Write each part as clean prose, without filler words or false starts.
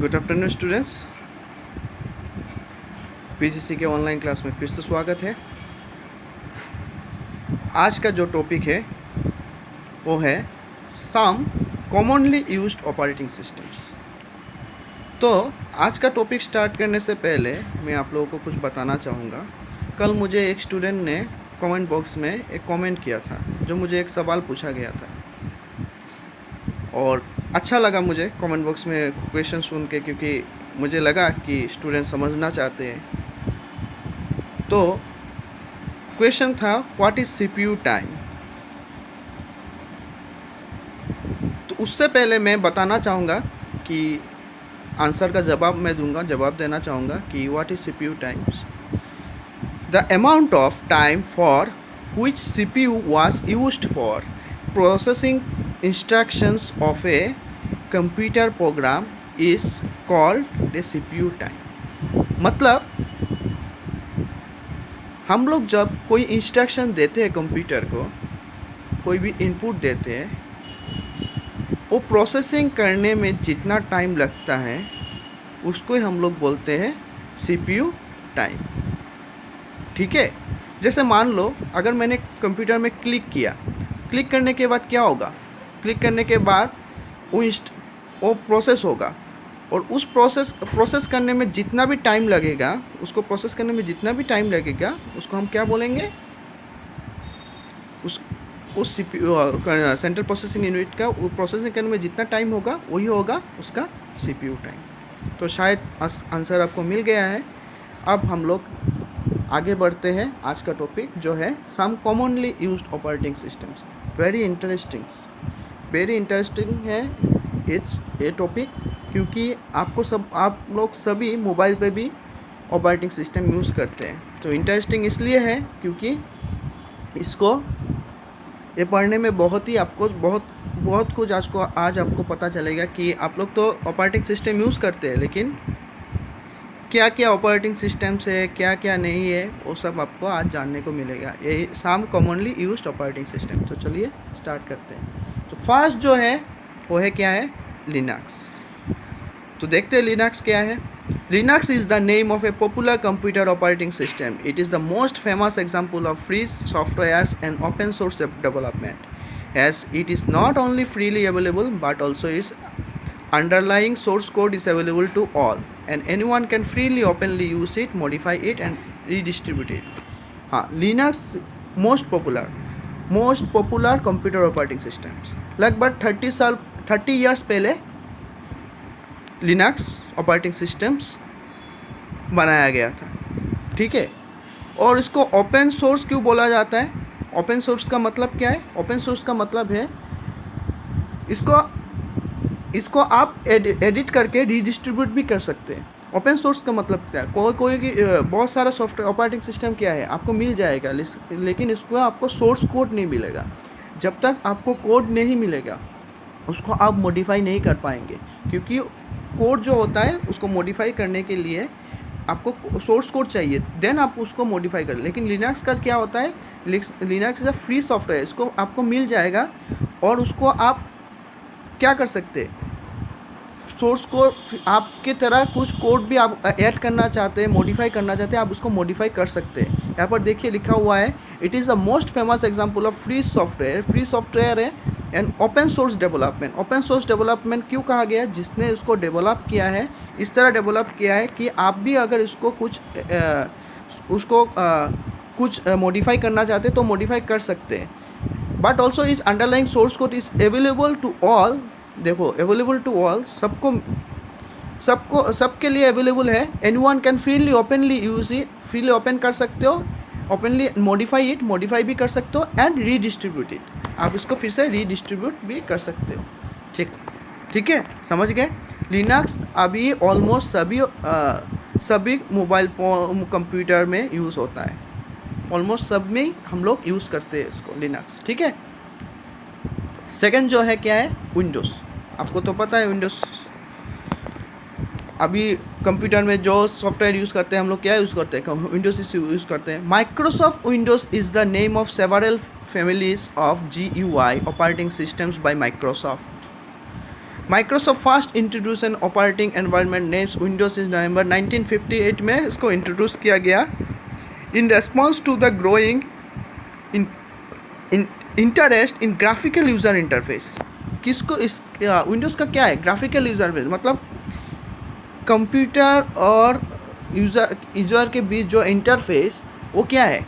Good afternoon students. PGC के online class में फिर से स्वागत है। आज का जो टॉपिक है वो है some commonly used operating systems. तो आज का टॉपिक स्टार्ट करने से पहले मैं आप लोगों को कुछ बताना चाहूँगा। कल मुझे एक स्टूडेंट ने कमेंट बॉक्स में एक कमेंट किया था, जो मुझे एक सवाल पूछा गया था और अच्छा लगा मुझे कमेंट बॉक्स में क्वेश्चन सुन के, क्योंकि मुझे लगा कि स्टूडेंट समझना चाहते हैं। तो क्वेश्चन था व्हाट इज़ सीपीयू टाइम। तो उससे पहले मैं बताना चाहूँगा कि आंसर का जवाब मैं दूंगा, जवाब देना चाहूँगा कि what is CPU times. The amount of time for which CPU was used for processing instructions of a computer program is called the CPU time। मतलब हम लोग जब कोई इंस्ट्रक्शन देते हैं कंप्यूटर को, कोई भी इनपुट देते हैं, वो प्रोसेसिंग करने में जितना टाइम लगता है उसको हम लोग बोलते हैं CPU टाइम। ठीक है, जैसे मान लो अगर मैंने कंप्यूटर में क्लिक किया, क्लिक करने के बाद क्या होगा, क्लिक करने के बाद वो प्रोसेस होगा और उस प्रोसेस करने में जितना भी टाइम लगेगा, उसको प्रोसेस करने में जितना भी टाइम लगेगा उसको हम क्या बोलेंगे, उस CPU सेंट्रल प्रोसेसिंग यूनिट का प्रोसेसिंग करने में जितना टाइम होगा वही होगा उसका CPU टाइम। तो शायद आंसर आपको मिल गया है। अब हम लोग आगे बढ़ते हैं। आज का टॉपिक जो है some commonly used operating systems. Very interesting है ये टॉपिक, क्योंकि आप लोग सभी मोबाइल पे भी ऑपरेटिंग सिस्टम यूज़ करते हैं। तो इंटरेस्टिंग इसलिए है क्योंकि ये पढ़ने में बहुत कुछ आज आपको पता चलेगा कि आप लोग तो ऑपरेटिंग सिस्टम यूज़ करते हैं, लेकिन क्या क्या ऑपरेटिंग सिस्टम्स है, क्या क्या नहीं है, वो सब आपको आज जानने को मिलेगा। यही सम कॉमनली यूज्ड ऑपरेटिंग सिस्टम। तो चलिए स्टार्ट करते हैं। तो फर्स्ट जो है वो है क्या है, लिनक्स। तो देखते हैं लिनक्स क्या है। Linux is the name of a popular computer operating system. It is the most famous example of free softwares and open source development, as it is not only freely available but also is underlying source code is available to all and anyone can freely openly use it, modify it and redistribute it। हाँ, Linux most popular computer operating systems। लगभग 30 years पहले Linux operating systems बनाया गया था। ठीक है, और इसको ओपन सोर्स क्यों बोला जाता है? ओपन सोर्स का मतलब क्या है? ओपन सोर्स का मतलब है इसको आप एडिट करके रीडिस्ट्रीब्यूट भी कर सकते हैं। ओपन सोर्स का मतलब क्या है? कोई बहुत सारा सॉफ्टवेयर ऑपरेटिंग सिस्टम क्या है आपको मिल जाएगा, लेकिन इसको आपको सोर्स कोड नहीं मिलेगा। जब तक आपको कोड नहीं मिलेगा उसको आप मॉडिफाई नहीं कर पाएंगे, क्योंकि कोड जो होता है उसको मॉडिफाई करने के लिए आपको सोर्स कोड चाहिए, देन आप उसको मॉडिफाई करें। लेकिन लिनक्स का क्या होता है, Linux is a free software, इसको आपको मिल जाएगा और उसको आप क्या कर सकते हैं, सोर्स को आपके तरह कुछ कोड भी आप ऐड करना चाहते हैं, मॉडिफाई करना चाहते हैं, आप उसको मॉडिफाई कर सकते हैं। यहाँ पर देखिए लिखा हुआ है it is the most famous example of free software है and open source development. Open source development क्यों कहा गया? जिसने इसको डेवलप किया है इस तरह डेवलप किया है कि आप भी अगर इसको कुछ मॉडिफाई करना चाहते हैं तो मॉडिफाई कर सकते हैं। But also is underlying source code is available to all. देखो, अवेलेबल टू ऑल, सबके लिए अवेलेबल है। Anyone can freely openly use it, freely open कर सकते हो, ओपनली मॉडिफाई भी कर सकते हो एंड रीडिस्ट्रीब्यूट इट, आप इसको फिर से रीडिस्ट्रीब्यूट भी कर सकते हो। ठीक है, समझ गए। लिनक्स अभी ऑलमोस्ट सभी मोबाइल फोन कंप्यूटर में यूज़ होता है, ऑलमोस्ट सब में हम लोग यूज़ करते हैं इसको, लिनक्स। ठीक है। सेकंड जो है क्या है, विंडोज़। आपको तो पता है विंडोज़ अभी कंप्यूटर में जो सॉफ्टवेयर यूज़ करते हैं हम लोग क्या यूज़ करते हैं, विंडोज़ यूज़ करते हैं। Microsoft Windows is the name of several families of GUI operating systems by Microsoft। Microsoft first introduce an operating environment names Windows in November 1958 में इसको इंट्रोड्यूस किया गया in response to the growing interest in graphical user interface. किसको इस Windows का क्या है, graphical user interface मतलब कंप्यूटर और यूज़र के बीच जो इंटरफेस वो क्या है,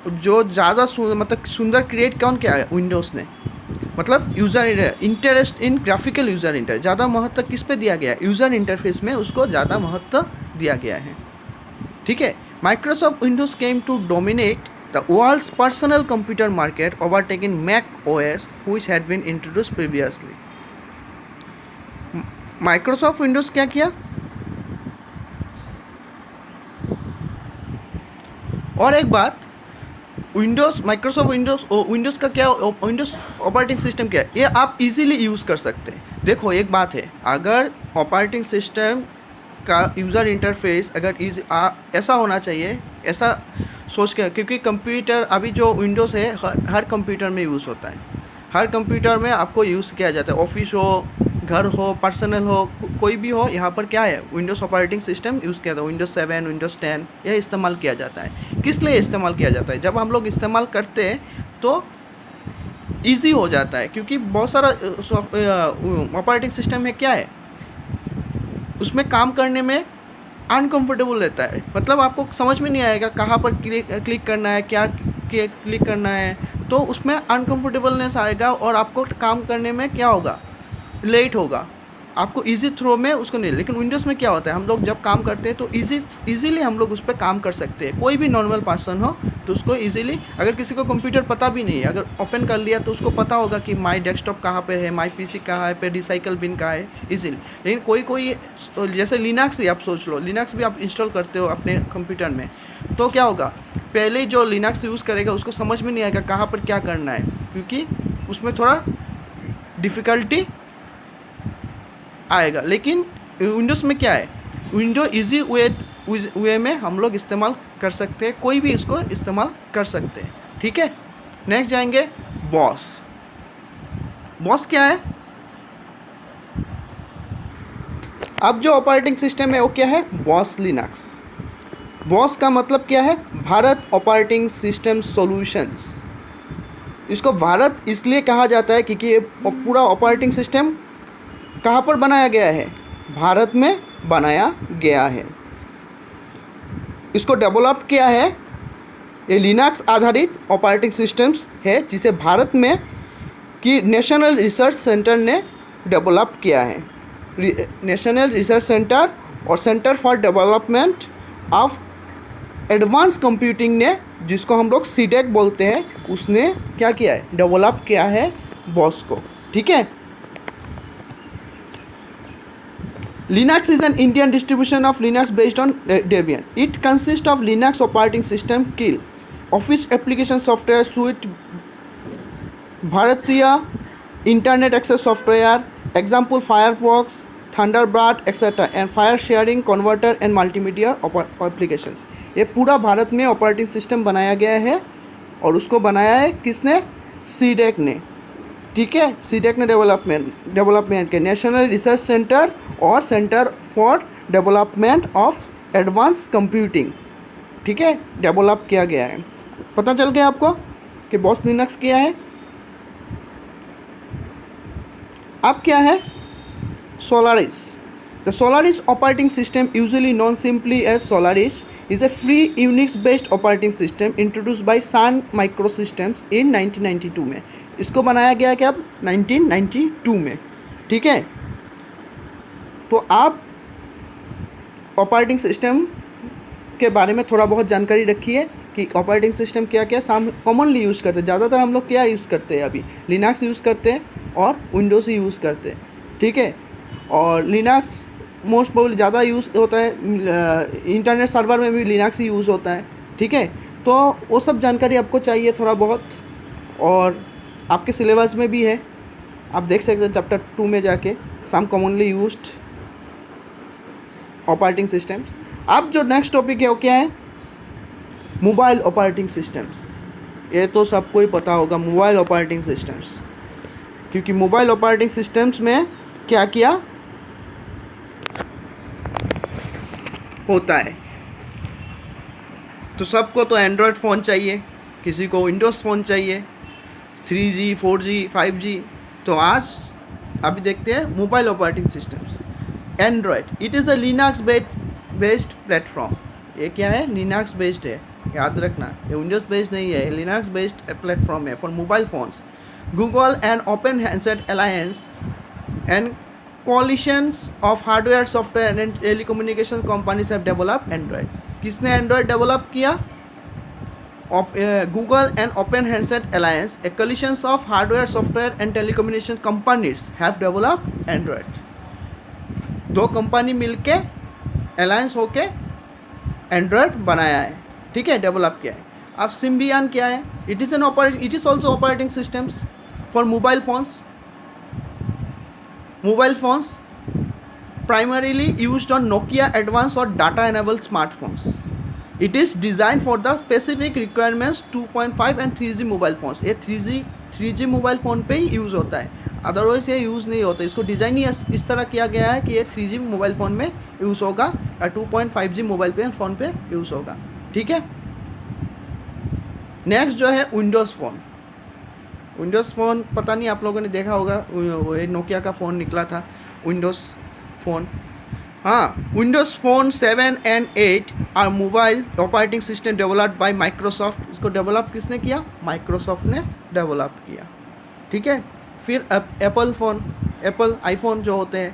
जो ज़्यादा मतलब सुंदर क्रिएट कौन किया है, विंडोज़ ने। मतलब user interest in graphical user interface, ज़्यादा महत्व किस पे दिया गया है, यूज़र इंटरफेस में उसको ज़्यादा महत्व दिया गया है। ठीक है, Microsoft Windows came to dominate the world's personal computer market overtaking Mac OS which had been introduced previously. Microsoft Windows क्या किया, और एक बात, विंडोज़ माइक्रोसॉफ्ट विंडोज़ का क्या, विंडोज़ ऑपरेटिंग सिस्टम क्या है, ये आप इजीली यूज़ कर सकते हैं। देखो एक बात है, अगर ऑपरेटिंग सिस्टम का यूज़र इंटरफेस अगर ऐसा होना चाहिए, ऐसा सोच के, क्योंकि कंप्यूटर अभी जो विंडोज़ है हर कंप्यूटर में यूज़ होता है, हर कंप्यूटर में आपको यूज़ किया जाता है, ऑफिस हो, घर हो, पर्सनल हो, कोई भी हो, यहाँ पर क्या है, विंडोज़ ऑपरेटिंग सिस्टम यूज़ किया जाता है। विंडोज़ 7, विंडोज़ 10 यह इस्तेमाल किया जाता है। किस लिए इस्तेमाल किया जाता है, जब हम लोग इस्तेमाल करते हैं तो ईजी हो जाता है, क्योंकि बहुत सारा ऑपरेटिंग सिस्टम है क्या है, उसमें काम करने में अनकम्फर्टेबल रहता है, मतलब आपको समझ में नहीं आएगा कहाँ पर क्लिक करना है, क्या क्लिक करना है, तो उसमें अनकम्फर्टेबलनेस आएगा और आपको काम करने में क्या होगा, लेट होगा, आपको इजी थ्रो में उसको नहीं। लेकिन विंडोज़ में क्या होता है, हम लोग जब काम करते हैं तो इजीली हम लोग उस पर काम कर सकते हैं। कोई भी नॉर्मल पर्सन हो तो उसको इजीली, अगर किसी को कंप्यूटर पता भी नहीं है, अगर ओपन कर लिया तो उसको पता होगा कि माई डेस्कटॉप कहाँ पे है, माई पीसी कहाँ है, रिसाइकल बिन कहाँ है, इजीली। लेकिन कोई जैसे लिनक्स ही आप सोच लो, लिनक्स भी आप इंस्टॉल करते हो अपने कंप्यूटर में, तो क्या होगा, पहले जो लिनक्स यूज़ करेगा उसको समझ में नहीं आएगा कहाँ पर क्या करना है, क्योंकि उसमें थोड़ा डिफ़िकल्टी आएगा। लेकिन विंडोज़ में क्या है, विंडो इजी वे में हम लोग इस्तेमाल कर सकते हैं, कोई भी इसको इस्तेमाल कर सकते हैं। ठीक है, नेक्स्ट जाएंगे बॉस। बॉस क्या है, अब जो ऑपरेटिंग सिस्टम है वो क्या है, बॉस लिनक्स। बॉस का मतलब क्या है, भारत ऑपरेटिंग सिस्टम सॉल्यूशंस। इसको भारत इसलिए कहा जाता है क्योंकि ये पूरा ऑपरेटिंग सिस्टम कहाँ पर बनाया गया है, भारत में बनाया गया है। इसको डेवलप किया है, ये लिनक्स आधारित ऑपरेटिंग सिस्टम्स है जिसे भारत में की नेशनल रिसर्च सेंटर ने डेवलप किया है। नेशनल रिसर्च सेंटर और centre for development of advance computing ने, जिसको हम लोग सीडेक बोलते हैं, उसने क्या किया है, डेवलप किया है बॉस को। ठीक है, Linux is an Indian distribution of Linux based on Debian. It consists of Linux operating system, Kill, Office application software suite, Bharatiya internet access software, example Firefox, Thunderbird, etc. and file sharing converter and multimedia applications. ये पूरा भारत में operating system बनाया गया है और उसको बनाया है किसने, सीडेक ने। ठीक है, सीडेक ने डेवलपमेंट के नेशनल रिसर्च सेंटर और centre for development of advance computing, ठीक है, डेवलप किया गया है। पता चल गया आपको कि बॉस लिनक्स क्या है। अब क्या है, Solaris. The Solaris operating system, usually known simply as Solaris, is a free Unix based operating system introduced by Sun Microsystems in 1992 में। इसको बनाया गया क्या, 1992 में। ठीक है, तो आप ऑपरेटिंग सिस्टम के बारे में थोड़ा बहुत जानकारी रखिए कि ऑपरेटिंग सिस्टम क्या क्या कॉमनली यूज़ करते हैं। ज़्यादातर हम लोग क्या यूज़ करते हैं, अभी लिनक्स यूज़ करते हैं और विंडोज़ ही यूज़ करते हैं। ठीक है, और लिनक्स मोस्ट प्रोबेबली ज़्यादा यूज़ होता है, इंटरनेट सर्वर में भी लिनक्स ही यूज़ होता है। ठीक है, तो वो सब जानकारी आपको चाहिए थोड़ा बहुत, और आपके सिलेबस में भी है, आप देख सकते हैं चैप्टर 2 में जाके, सम कॉमनली यूज्ड ऑपरेटिंग सिस्टम्स। अब जो नेक्स्ट टॉपिक है वो क्या है, मोबाइल ऑपरेटिंग सिस्टम्स। ये तो सबको ही पता होगा, मोबाइल ऑपरेटिंग सिस्टम्स, क्योंकि मोबाइल ऑपरेटिंग सिस्टम्स में क्या किया होता है। तो सबको तो एंड्रॉयड फ़ोन चाहिए, किसी को विंडोज़ फ़ोन चाहिए, 3G 4G 5G। तो आज अभी देखते हैं mobile operating systems. Android it is a Linux based platform. ये क्या है? लिनक्स बेस्ड है, याद रखना, ये विंडोज़ बेस्ड नहीं है, लिनक्स बेस्ड प्लेटफॉर्म है for mobile phones. Google and open handset alliance and coalitions of hardware software and telecommunication companies have developed Android। किसने एंड्रॉयड डेवलप किया? Google and Open Handset Alliance, a coalition of hardware software and telecommunication companies have developed Android। दो company मिलके alliance होके Android बनाया है, ठीक है, develop किया है। अब सिम्बियन क्या है? It is also operating systems for mobile phones. Mobile phones primarily used on Nokia Advanced or data-enabled smartphones। It is designed for the specific requirements 2.5 and 3G mobile phones. ये 3G mobile phone पे ही use होता है, otherwise ये use नहीं होता। इसको design ही इस तरह किया गया है कि ये 3G मोबाइल फ़ोन में यूज़ होगा या 2.5G मोबाइल फ़ोन पे यूज़ होगा, ठीक है। नेक्स्ट जो है विंडोज़ फ़ोन। विंडोज़ फ़ोन पता नहीं आप लोगों ने देखा होगा, वो नोकिया का फ़ोन निकला था विंडोज़ फ़ोन। हाँ, Windows phone 7 and 8 are mobile operating system developed by Microsoft. इसको डेवलप किसने किया? माइक्रोसॉफ्ट ने डेवलप किया, ठीक है। फिर एप्पल फ़ोन, एप्पल आईफोन जो होते हैं,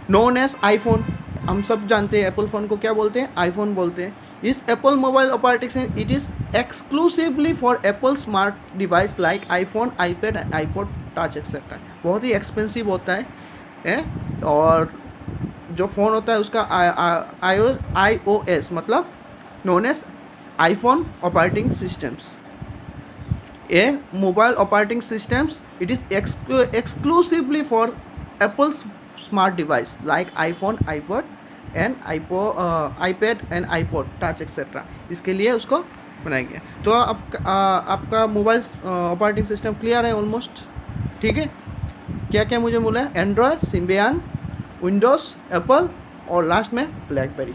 नोन एज आईफोन, हम सब जानते हैं एप्पल फ़ोन को क्या बोलते हैं? आईफोन बोलते हैं। इस Apple mobile operating system it is exclusively for Apple smart device like iPhone, iPad, iPod touch etcetera. बहुत ही एक्सपेंसिव होता है और जो फ़ोन होता है उसका iOS मतलब known as iPhone operating systems. A mobile operating systems it is exclusively for Apple smart device like iPhone, iPod and iPad and iPod touch etcetera. इसके लिए उसको बनाया गया। तो आपका मोबाइल ऑपरेटिंग सिस्टम क्लियर है ऑलमोस्ट, ठीक है। क्या क्या मुझे बोला है? एंड्रॉयड, सिम्बियन, विंडोज़, एप्पल और लास्ट में ब्लैकबेरी।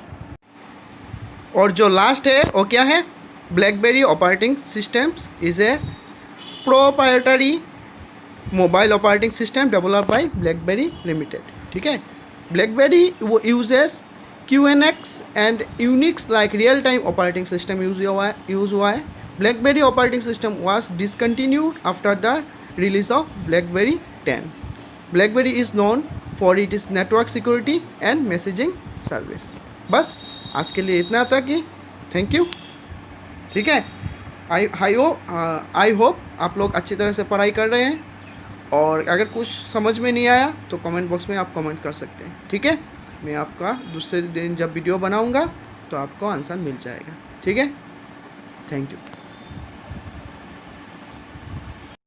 और जो लास्ट है वो क्या है? BlackBerry operating systems is a proprietary mobile operating system developed bye blackberry limited, ठीक है। BlackBerry uses QNX and Unix like real-time operating system use हुआ है। BlackBerry operating system was discontinued after the release of BlackBerry 10। BlackBerry is known for its network security and messaging service। बस आज के लिए इतना था कि थैंक यू, ठीक है। आई होप आप लोग अच्छी तरह से पढ़ाई कर रहे हैं, और अगर कुछ समझ में नहीं आया तो कमेंट बॉक्स में आप कमेंट कर सकते हैं, ठीक है। मैं आपका दूसरे दिन जब वीडियो बनाऊंगा तो आपको आंसर मिल जाएगा, ठीक है। Thank you.